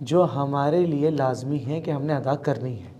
جو ہمارے لیے لازمی ہیں کہ ہم نے ادا کرنی ہے،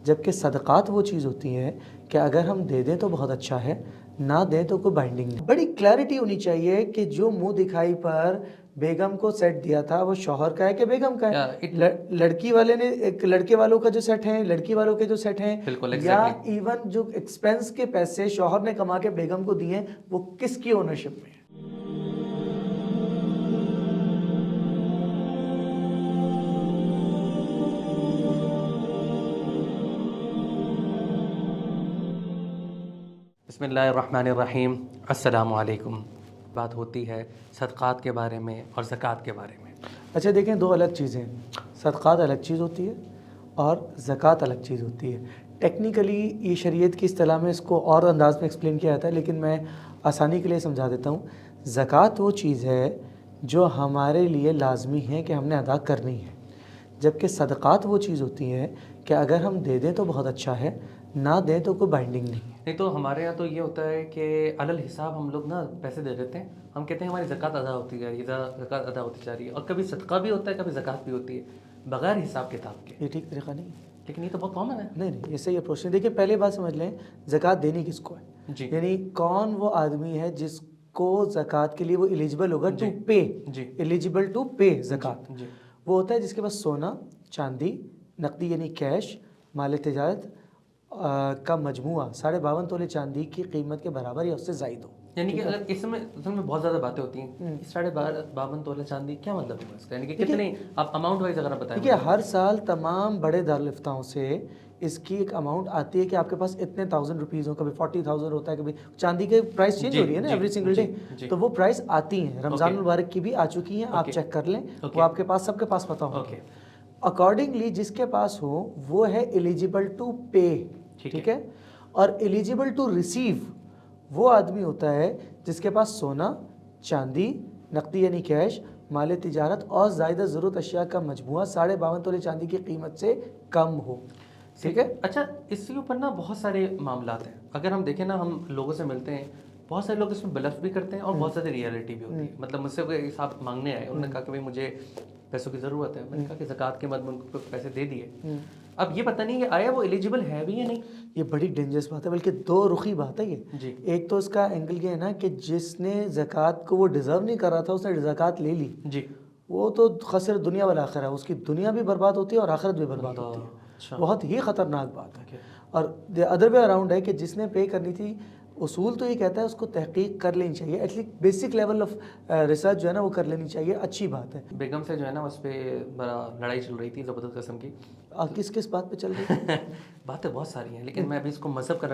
جبکہ صدقات وہ چیز ہوتی ہے کہ اگر ہم دے دیں تو بہت اچھا ہے، نہ دیں تو کوئی بائنڈنگ نہیں۔ بڑی کلیئرٹی ہونی چاہیے کہ جو منہ دکھائی پر بیگم کو سیٹ دیا تھا وہ شوہر کا ہے کہ بیگم کا ہے۔ لڑکی والے نے ایک لڑکے والوں کا جو سیٹ ہیں، لڑکی والوں کے جو سیٹ ہیں، یا ایون جو ایکسپینس کے پیسے شوہر نے کما کے بیگم کو دیے ہیں، وہ کس کی اونرشپ میں ہے؟ بسم اللہ الرحمن الرحیم۔ السلام علیکم۔ بات ہوتی ہے صدقات کے بارے میں اور زکوٰۃ کے بارے میں۔ اچھا دیکھیں، دو الگ چیزیں ہیں، صدقات الگ چیز ہوتی ہے اور زکوٰۃ الگ چیز ہوتی ہے۔ ٹیکنیکلی یہ شریعت کی اصطلاح میں اس کو اور انداز میں ایکسپلین کیا جاتا ہے، لیکن میں آسانی کے لیے سمجھا دیتا ہوں۔ زکوٰۃ وہ چیز ہے جو ہمارے لیے لازمی ہے کہ ہم نے ادا کرنی ہے، جبکہ صدقات وہ چیز ہوتی ہے کہ اگر ہم دے دیں تو بہت اچھا ہے، نہ دیں تو کوئی بائنڈنگ نہیں ہے۔ نہیں تو ہمارے یہاں تو یہ ہوتا ہے کہ علل حساب ہم لوگ نا پیسے دے دیتے ہیں، ہم کہتے ہیں ہماری زکوٰۃ ادا ہوتی جا رہی ہے، زکوٰۃ ادا ہوتی جا رہی ہے، اور کبھی صدقہ بھی ہوتا ہے، کبھی زکوٰۃ بھی ہوتی ہے بغیر حساب کتاب کے۔ یہ ٹھیک طریقہ نہیں ہے، لیکن یہ تو بہت کامن ہے۔ نہیں یہ صحیح اپروچ نہیں۔ دیکھیں، پہلے بات سمجھ لیں، زکوٰۃ دینی کس کو ہے؟ جی، یعنی کون وہ آدمی ہے جس کو زکوٰۃ کے لیے وہ ایلیجبل ہوگا to pay, eligible to pay زکوٰۃ؟ وہ ہوتا ہے جس کے پاس سونا، چاندی، نقدی یعنی کیش، مال تجارت کا مجموعہ 52.5 تولے چاندی کی قیمت کے برابر یا اس سے زائد ہو۔ یعنی کہ اگر اس میں اصل میں بہت زیادہ باتیں ہوتی ہیں، 52.5 تولے چاندی کیا مطلب ہے اس کا؟ یعنی کہ کتنے آپ اماؤنٹ وائز اگر آپ بتائیں۔ دیکھیے، ہر سال تمام بڑے دارالفتاؤں سے اس کی ایک اماؤنٹ آتی ہے کہ آپ کے پاس اتنے 1000 روپیز ہو، کبھی 40,000 ہوتا ہے، کبھی چاندی کے پرائس چینج ہو رہی ہے نا ایوری سنگل ڈے، تو وہ پرائس آتی ہیں۔ رمضان المبارک کی بھی آ چکی ہیں، آپ چیک کر لیں، وہ آپ کے پاس سب کے پاس پتہ ہو۔ اکارڈنگلی جس کے پاس ہو وہ ہے ایلیجبل ٹو پے، ٹھیک ہے؟ اور ایلیجبل ٹو ریسیو وہ آدمی ہوتا ہے جس کے پاس سونا، چاندی، نقدی یعنی کیش، مال تجارت اور زائدہ ضرورت اشیاء کا مجموعہ 52.5 تولے چاندی کی قیمت سے کم ہو، ٹھیک ہے؟ اچھا، اس کے اوپر نا بہت سارے معاملات ہیں۔ اگر ہم دیکھیں نا، ہم لوگوں سے ملتے ہیں، بہت سارے لوگ اس میں بلف بھی کرتے ہیں اور بہت ساری ریئلٹی بھی ہوتی ہے۔ مطلب مجھ سے کوئی حساب مانگنے آئے، انہوں نے کہا کہ بھائی مجھے پیسوں کی ضرورت ہے، میں نے کہا کہ زکوٰۃ کے بعد میں ان کو پیسے دے دیے۔ اب یہ پتہ نہیں کہ آیا وہ ایلیجبل ہے بھی یا نہیں۔ یہ بڑی ڈینجرس بات ہے، بلکہ دو رخی بات ہے یہ۔ ایک تو اس کا اینگل یہ ہے نا کہ جس نے زکوٰۃ کو وہ ڈیزرو نہیں کر رہا تھا، اس نے زکوٰۃ لے لی، وہ تو خسر دنیا والآخرہ ہے، اس کی دنیا بھی برباد ہوتی ہے اور آخرت بھی برباد ہوتی ہے۔ بہت ہی خطرناک بات ہے۔ اور ادر وے اراؤنڈ ہے کہ جس نے پے کرنی تھی، اصول تو یہ کہتا ہے اس کو تحقیق کر لینی چاہیے، at least basic level of research جو ہے نا وہ کر لینی چاہیے، اچھی بات ہے۔ بیگم سے جو ہے نا اس پہ بڑا لڑائی چل رہی تھی زبردست قسم کی۔ کس بات پہ چل رہی ہے؟ باتیں بہت ساری ہیں، لیکن میں ابھی اس کو مذہب کا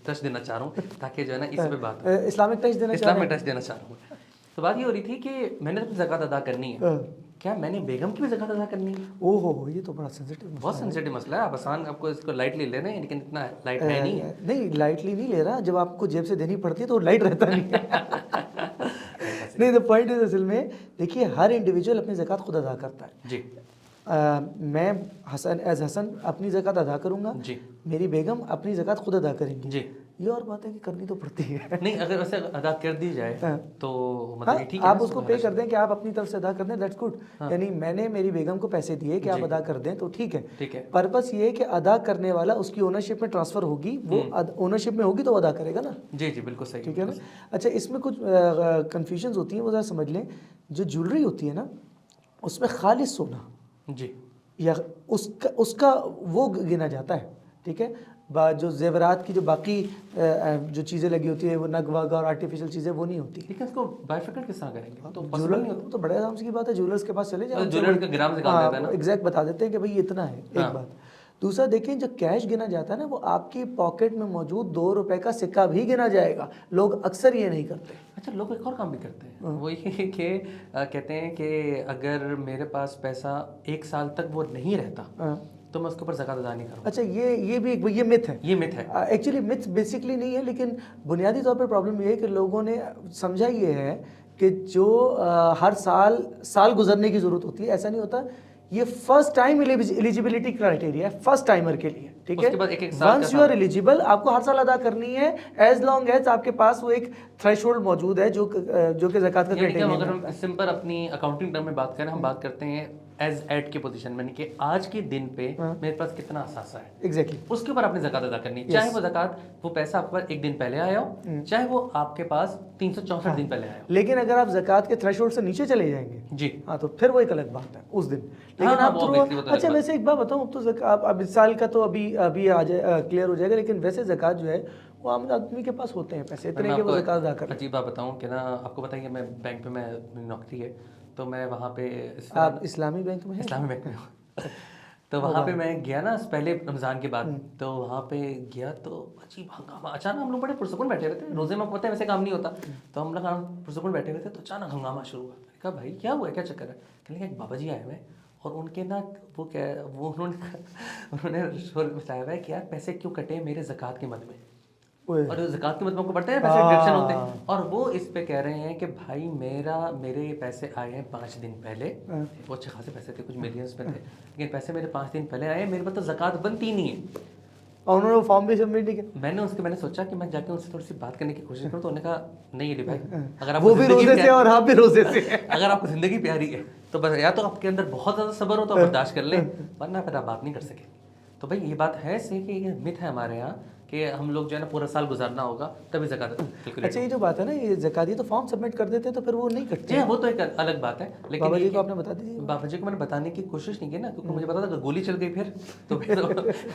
ٹچ دینا چاہ رہا ہوں تاکہ جو ہے نا اس پہ بات اسلامک ٹچ دینا چاہ رہا ہوں۔ تو بات یہ ہو رہی تھی کہ میں نے زکوٰۃ ادا کرنی ہے، کیا میں نے بیگم کی بھی زکوٰۃ ادا کرنی ہے؟ اوہ یہ تو بڑا سینسٹیو مسئلہ ہے، بہت سینسٹیو مسئلہ ہے۔ آپ آسان آپ کو اس کو لائٹلی لے رہے ہیں، لیکن اتنا لائٹ ہے نہیں ہے۔ نہیں لائٹلی نہیں لے رہا، جب آپ کو جیب سے دینی پڑتی ہے تو لائٹ رہتا نہیں ہے۔ نہیں، the point is اصل میں دیکھیے ہر انڈیویجول اپنی زکوٰۃ خود ادا کرتا ہے۔ جی، میں حسن اپنی زکوٰۃ ادا کروں گا، میری بیگم اپنی زکوٰۃ خود ادا کریں گی۔ جی، یہ اور بات ہے کہ کرنی تو پڑتی ہے۔ نہیں اگر ویسے ادا کر دی جائے تو مطلب ٹھیک ہے، آپ اس کو پے کر دیں کہ آپ اپنی طرف سے ادا کر دیں، دیٹس گڈ۔ یعنی میں نے میری بیگم کو پیسے دیے کہ آپ ادا کر دیں تو ٹھیک ہے۔ پرپس یہ ہے کہ ادا کرنے والا اس کی اونرشپ میں ٹرانسفر ہوگی، وہ اونرشپ میں ہوگی تو وہ ادا کرے گا نا۔ جی جی بالکل صحیح، ٹھیک ہے نا۔ اچھا، اس میں کچھ کنفیوژنز ہوتی ہیں، وہ ذرا سمجھ لیں۔ جو جولری ہوتی ہے نا، اس میں خالص سونا جی یا اس کا وہ گنا جاتا ہے، ٹھیک ہے۔ جو زیورات کی جو باقی جو چیزیں لگی ہوتی ہیں، وہ نگ وگ اور آرٹیفیشل چیزیں، وہ نہیں ہوتی۔ لیکن اس کو بائیفرکیٹ کس طرح کریں گے؟ تو بڑے آرام سے کی بات ہے، جولرس کے پاس چلے جائیں، جولر کا گرام نکال دیتا ہے نا، ایگزیکٹ بتا دیتے ہیں کہ بھائی اتنا ہے، ایک بات۔ دوسرا دیکھیں، جو کیش گنا جاتا ہے نا، وہ آپ کی پاکٹ میں موجود 2 روپے کا سکہ بھی گنا جائے گا۔ لوگ اکثر یہ نہیں کرتے۔ اچھا، لوگ ایک اور کام بھی کرتے ہیں، وہ یہ کہ کہتے ہیں کہ اگر میرے پاس پیسہ 1 سال تک وہ نہیں رہتا تو میں اس کے اوپر زکوٰۃ ادا نہیں کروں۔ اچھا، یہ بھی یہ مت ہے، یہ مت ہے۔ ایکچولی مت بیسکلی نہیں ہے، لیکن بنیادی طور پر پرابلم یہ ہے کہ لوگوں نے سمجھا یہ ہے کہ جو ہر سال گزرنے کی ضرورت ہوتی ہے، ایسا نہیں ہوتا۔ یہ فرسٹ ٹائم ایلیجیبلٹی کرائٹیریا ہے فرسٹ ٹائمر کے لیے، ٹھیک ہے۔ ونس یو آر ایلیجیبل، آپ کو ہر سال ادا کرنی ہے، ایز لانگ ایز آپ کے پاس وہ ایک تھریش ہولڈ موجود ہے جو کہ زکوٰۃ کا کرائٹیریا ہے۔ اگر ہم سمپل اپنی اکاؤنٹنگ ٹرم میں بات کریں، ہم بات کرتے ہیں ایز ایٹ کی پوزیشن میں، کہ آج کے دن پہ میرے پاس کتنا اثاثہ ہے، ایگزیکٹلی اس کے اوپر آپ نے زکوٰۃ ادا کرنی ہے، چاہے وہ زکوٰۃ وہ پیسہ آپ کے پاس ایک دن پہلے آیا ہو، چاہے وہ آپ کے پاس 364 دن پہلے آیا ہو. لیکن اگر آپ زکوٰۃ کے تھریش ہولڈ سے نیچے چلے جائیں گے جی ہاں تو پھر وہ ایک الگ بات ہے اس دن. لیکن ہاں، آپ وہ تھرو obviously وہ تو الگ اچھا بات ویسے ایک بات بتاؤں تو اب اس سال کا تو ابھی آ جائے کلیئر ہو جائے گا، لیکن ویسے زکوٰۃ جو ہے وہ عام آدمی کے پاس ہوتے ہیں پیسے اتنے میں کہ آپ وہ کو زکوٰۃ ادا کر. عجیب بات بتاؤں کہ نا آپ کو بتائیے، میں بینک پہ میں نوکری ہے تو میں وہاں پہ آپ اسلامی بینک میں ہیں؟ اسلامی بینک میں ہوں. تو وہاں پہ میں گیا نا پہلے رمضان کے بعد، تو وہاں پہ گیا تو عجیب ہنگامہ، اچانک ہم لوگ بڑے پرسکون بیٹھے ہوئے تھے، روزے میں پتہ ہے ویسے کام نہیں ہوتا، تو ہم لوگ پرسکون بیٹھے ہوئے تھے، تو اچانک ہنگامہ شروع ہوا. میں نے کہا بھائی کیا ہوا ہے، کیا چکر ہے؟ کہنے لگے ایک بابا جی آئے ہوئے ہیں اور ان کے نا انہوں نے شور مچایا ہوا ہے کہ یار پیسے کیوں کٹے میرے زکوٰۃ کے مد میں، اور زکوٰۃ کے مطلب کو بڑھتے ہیں پیسے ڈڈکشن ہوتے ہیں، اور وہ اس پہ کہہ رہے ہیں کہ بھائی میرے یہ پیسے آئے ہیں 5 دن پہلے، وہ اچھے خاصے پیسے تھے، کچھ ملینس میں تھے، لیکن پیسے میرے 5 دن پہلے آئے ہیں، میرے پاس تو زکوٰۃ بنتی نہیں ہے. اور انہوں نے وہ فارم بھی سبمٹ نہیں کیا. میں نے سوچا کہ میں جا کے ان سے تھوڑی سی بات کرنے کی کوشش کروں، تو انہوں نے کہا نہیں علی بھائی، اگر آپ وہ بھی روزے سے اور آپ بھی روزے سے، اگر آپ کو زندگی پیاری ہے تو بس یا تو آپ کے اندر بہت زیادہ صبر ہو تو آپ برداشت کر لیں، ورنہ پھر آپ بات نہیں کر سکیں. تو بھائی یہ بات ہے صحیح کہ یہ مت ہے ہمارے یہاں کہ ہم لوگ جو ہے نا پورا سال گزارنا ہوگا تبھی زکوٰۃ. اچھا یہ جو بات ہے نا یہ زکوٰۃ یہ تو فارم سبمٹ کر دیتے ہیں تو پھر وہ نہیں کٹتے. جی وہ تو ایک الگ بات ہے، لیکن بابا جی کو آپ نے بتا دیجیے. بابا جی کو میں نے بتانے کی کوشش نہیں کی نا، کیونکہ مجھے پتا تھا کہ گولی چل گئی پھر تو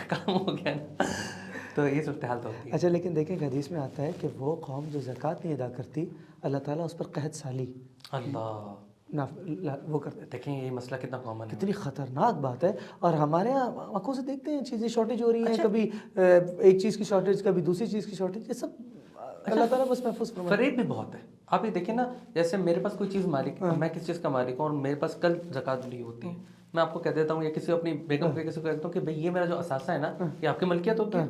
کام ہو گیا نا، تو یہ صورتحال تو ہوتی ہے. اچھا لیکن دیکھیں حدیث میں آتا ہے کہ وہ قوم جو زکوٰۃ نہیں ادا کرتی اللہ تعالیٰ اس پر قحط سالی اللہ وہ کر دیتے. دیکھیں یہ مسئلہ کتنا کامن ہے، کتنی خطرناک بات ہے. اور ہمارے یہاں آنکھوں سے دیکھتے ہیں چیزیں شارٹیج ہو رہی ہیں، کبھی ایک چیز کی شارٹیج، کبھی دوسری چیز کی شارٹیج، یہ سب اللہ تعالیٰ بس محفوظ فرمائے. فریب بھی بہت ہے. آپ یہ دیکھیں نا، جیسے میرے پاس کوئی چیز مالک، میں کس چیز کا مالک ہوں اور میرے پاس کل زکوٰۃ لی ہوتی ہے، میں آپ کو کہہ دیتا ہوں یا کسی اپنی بیگم کو کسی کو کہتا ہوں کہ بھائی یہ میرا جو اثاثہ ہے نا یہ آپ کی ملکیت ہوگی،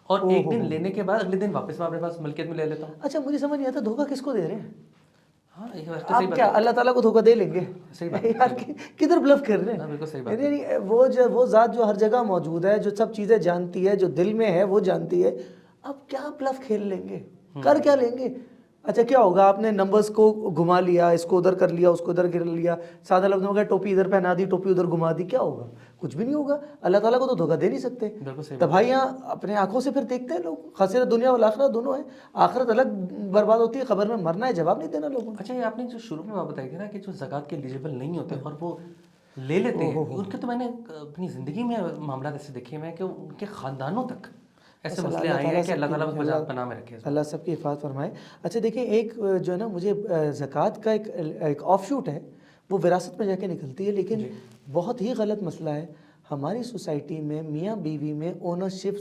اور ایک دن لینے کے بعد اگلے دن واپس میں اپنے پاس ملکیت میں لے لیتا ہوں. اچھا مجھے سمجھ نہیں آتا دھوکہ کس کو دے رہے ہیں؟ ہاں یہ بات آپ کیا اللہ تعالیٰ کو دھوکہ دے لیں گے؟ صحیح بات یار کدھر بلف کر رہے ہیں؟ بالکل صحیح بات. یعنی وہ ذات جو ہر جگہ موجود ہے، جو سب چیزیں جانتی ہے، جو دل میں ہے وہ جانتی ہے، اب کیا بلف کھیل لیں گے؟ کر کیا لیں گے؟ اچھا کیا ہوگا، آپ نے نمبرز کو گھما لیا، اس کو ادھر کر لیا، اس کو ادھر کر لیا، سادہ لفظوں میں ٹوپی ادھر پہنا دی، ٹوپی ادھر گھما دی، کیا ہوگا؟ کچھ بھی نہیں ہوگا. اللہ تعالیٰ کو تو دھوکہ دے نہیں سکتے. تو بھائی یہاں اپنے آنکھوں سے پھر دیکھتے ہیں لوگ، خسر دنیا والآخرہ دونوں ہے، آخرت الگ برباد ہوتی ہے، قبر میں مرنا ہے، جواب نہیں دینا لوگوں. اچھا یہ آپ نے جو شروع میں بات بتائی تھی نا کہ جو زکوٰۃ کے ایلیجیبل نہیں ہوتے اور وہ لے لیتے ہیں، ان کے تو میں نے اپنی زندگی میں معاملات ایسے دیکھے ہیں کہ ان کے خاندانوں تک ایسے مسئلے آئے ہیں کہ اللہ تعالیٰ کو پناہ میں رکھے. اللہ سب کی حفاظت فرمائے. اچھا دیکھیں ایک جو ہے نا مجھے زکوٰۃ کا ایک آف شوٹ ہے، وہ وراثت میں جا کے نکلتی ہے، لیکن بہت ہی غلط مسئلہ ہے. ہماری سوسائٹی میں میاں بیوی میں اونرشپ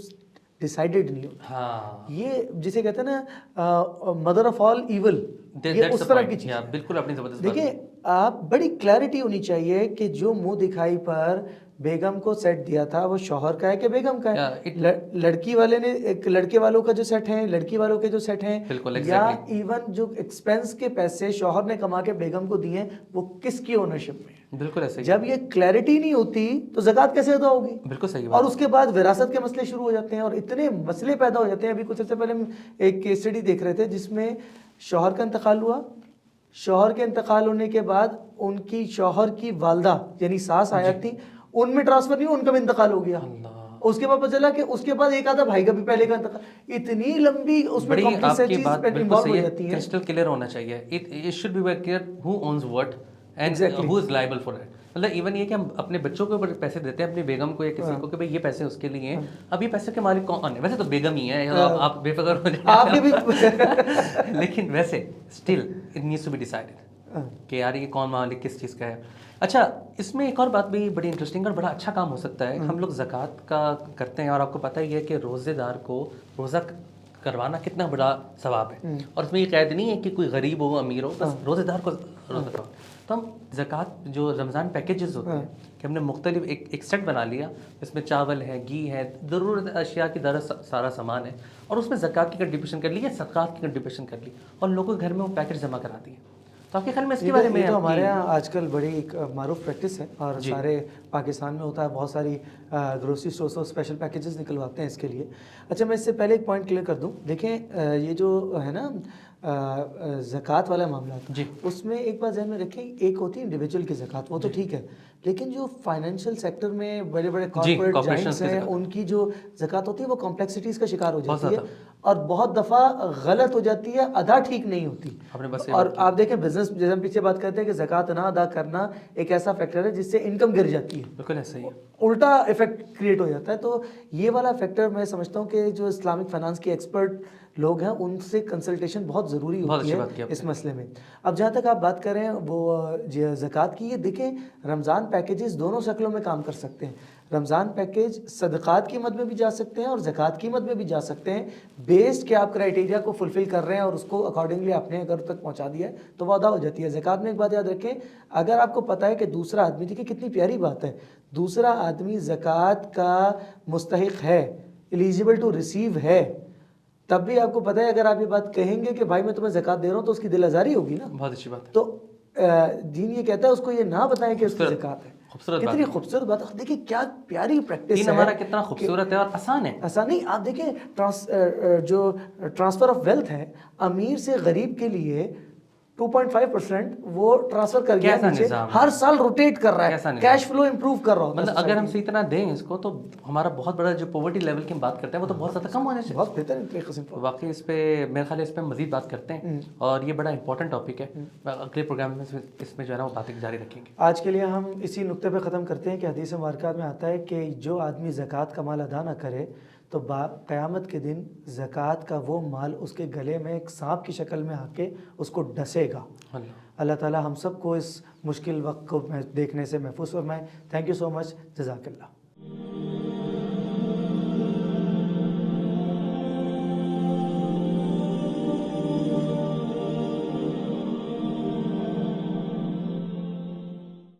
ڈیسائیڈڈ نہیں ہوتا. ہاں یہ جسے کہتے ہیں نا مدر آف آل ایول، یہ اس طرح کی چیز. بالکل اپنی زبردست. دیکھیں آپ بڑی کلیئرٹی ہونی چاہیے کہ جو منہ دکھائی پر بیگم کو سیٹ دیا تھا وہ شوہر کا ہے کہ بیگم کا ہے. لڑکی والے نے لڑکے والوں کا جو سیٹ ہے، لڑکی والوں کے جو سیٹ ہیں، یا ایون جو ایکسپینس کے پیسے شوہر نے کما کے بیگم کو دیے ہیں وہ کس کی اونرشپ میں؟ بالکل ایسے. جب یہ کلیئرٹی نہیں ہوتی تو زکوٰۃ کیسے ادا ہوگی؟ بالکل صحیح. اور اس کے بعد وراثت کے مسئلے شروع ہو جاتے ہیں اور اتنے مسئلے پیدا ہو جاتے ہیں. ابھی کچھ عرصے پہلے ہم ایک کیس اسٹڈی دیکھ رہے تھے جس میں شوہر کا انتقال ہوا، شوہر کے انتقال ہونے کے بعد ان کی شوہر کی والدہ یعنی ساس آیت تھی، ان میں ٹرانسفر نہیں، ان کا بھی انتقال ہو گیا. اس کے بعد پتہ چلا کہ اس کے بعد ایک آدھا بھائی کا بھی پہلے کا انتقال. اتنی لمبی اس میں کمپلیکس چیز انوالو ہو جاتی ہیں. کرسٹل کلیئر ہونا چاہیے. It should be very clear who owns what and who is liable for it. مطلب ایون یہ کہ ہم اپنے بچوں کے اوپر پیسے دیتے ہیں، اپنی بیگم کو یا کسی کو کہ بھائی یہ پیسے اس کے لیے ہیں، اب یہ پیسے کے مالک کون ہے؟ ویسے تو بیگم ہی ہے، آپ بے فکر ہو جائیں، لیکن ویسے still it needs to be decided کہ یار یہ کون مالک کس چیز کا ہے. اچھا اس میں ایک اور بات بھی بڑی انٹرسٹنگ اور بڑا اچھا کام ہو سکتا ہے. ہم لوگ زکوٰۃ کا کرتے ہیں اور آپ کو پتہ ہی ہے کہ روزے دار کو روزہ کروانا کتنا بڑا ثواب ہے، اور اس میں یہ قید نہیں ہے کہ کوئی غریب ہو امیر ہو، بس روزے دار کو روزہ کرواؤ. تو ہم زکوٰۃ جو رمضان پیکیجز ہوتے ہیں کہ ہم نے مختلف ایک سیٹ بنا لیا، اس میں چاول ہے، گھی ہے، ضرورت اشیاء کی درجہ سارا سامان ہے، اور اس میں زکوٰۃ کی کنٹریبیوشن کر لی یا صدقات کی کنٹریبیوشن کر لی، اور لوگوں کے گھر میں وہ پیکٹ جمع کرا دیے. تو آپ کے خیال میں اس کے بارے میں؟ تو ہمارے یہاں آج کل بڑی ایک معروف پریکٹس ہے اور سارے پاکستان میں ہوتا ہے، بہت ساری گروسری اسٹورس اور اسپیشل پیکیجز نکلواتے ہیں اس کے لیے. اچھا میں اس سے پہلے ایک پوائنٹ کلیئر کر دوں. دیکھیں یہ جو ہے نا زکوٰۃ والا معاملات، اس میں ایک بات ذہن میں رکھیں، ایک ہوتی ہے انڈیویجول کی زکوٰۃ، وہ تو ٹھیک ہے، لیکن جو فائنینشیل سیکٹر میں بڑے بڑے کارپوریٹ جائنٹس ہیں ان کی جو زکوٰۃ ہوتی ہے وہ کمپلیکسٹیز کا شکار ہو جاتی ہے اور بہت دفعہ غلط ہو جاتی ہے, ادا ٹھیک نہیں ہوتی. اور آپ دیکھیں بزنس, جیسے ہم پیچھے بات کرتے ہیں کہ زکوٰۃ نہ ادا کرنا ایک ایسا فیکٹر ہے جس سے انکم گر جاتی ہے, بالکل ایسا ہی ہے, الٹا افیکٹ کریٹ ہو جاتا ہے. تو یہ والا فیکٹر میں سمجھتا ہوں کہ جو اسلامک فائنانس کے ایکسپرٹ لوگ ہیں ان سے کنسلٹیشن بہت ضروری ہوتی ہے اس مسئلے میں. اب جہاں تک آپ بات کریں وہ زکوٰۃ کی, یہ دیکھیں رمضان پیکیجز دونوں شکلوں میں کام کر سکتے ہیں. رمضان پیکیج صدقات کی مد میں بھی جا سکتے ہیں اور زکوٰۃ کی مد میں بھی جا سکتے ہیں, بیسڈ کہ آپ کرائٹیریا کو فلفل کر رہے ہیں اور اس کو اکارڈنگلی آپ نے گھر تک پہنچا دیا ہے تو وہ ادا ہو جاتی ہے. زکوٰۃ میں ایک بات یاد رکھیں, اگر آپ کو پتہ ہے کہ دوسرا آدمی, دیکھیں کتنی پیاری بات ہے, دوسرا آدمی زکوٰۃ کا مستحق ہے, ایلیجیبل ٹو ریسیو ہے, تب بھی آپ کو پتہ ہے اگر آپ یہ بات کہیں گے کہ بھائی میں تمہیں زکوٰۃ دے رہا ہوں تو اس کی دل آزاری ہوگی نا. بہت اچھی بات ہے. تو دین یہ کہتا ہے اس کو یہ نہ بتائیں کہ اس کی زکوٰۃ ہے. کتنی خوبصورت بات ہے, دیکھیں کیا پیاری پریکٹس ہے. ہمارا کتنا خوبصورت ہے اور آسان ہے. آسان نہیں, آپ دیکھیں جو ٹرانسفر آف ویلتھ ہے, امیر سے غریب کے لیے 2.5% وہ ٹرانسفر کر گیا نیچے, ہر سال روٹیٹ کر رہا ہے, کیش فلو امپروو کر رہا ہوتا ہے. مطلب اگر ہم اسی طرح دیں اس کو تو ہمارا بہت بڑا جو پاورٹی لیول کی ہم بات کرتے ہیں وہ تو بہت زیادہ کم ہونے سے بہت بہتر طریقے سے. واقعی اس پہ میرے خیال ہے اس پہ مزید بات کرتے ہیں اور یہ بڑا امپورٹنٹ ٹاپک ہے. اگلے پروگرام میں اس میں جو ہے نا وہ باتیں جاری رکھیں گے. آج کے لیے ہم اسی نقطے پہ ختم کرتے ہیں کہ حدیث مبارکات میں آتا ہے کہ جو آدمی زکوٰۃ کا مال ادا نہ کرے تو قیامت کے دن زکوٰۃ کا وہ مال اس کے گلے میں ایک سانپ کی شکل میں آ کے اس کو ڈسے گا. اللہ تعالیٰ ہم سب کو اس مشکل وقت کو دیکھنے سے محفوظ فرمائے. تھینک یو سو مچ, جزاک اللہ.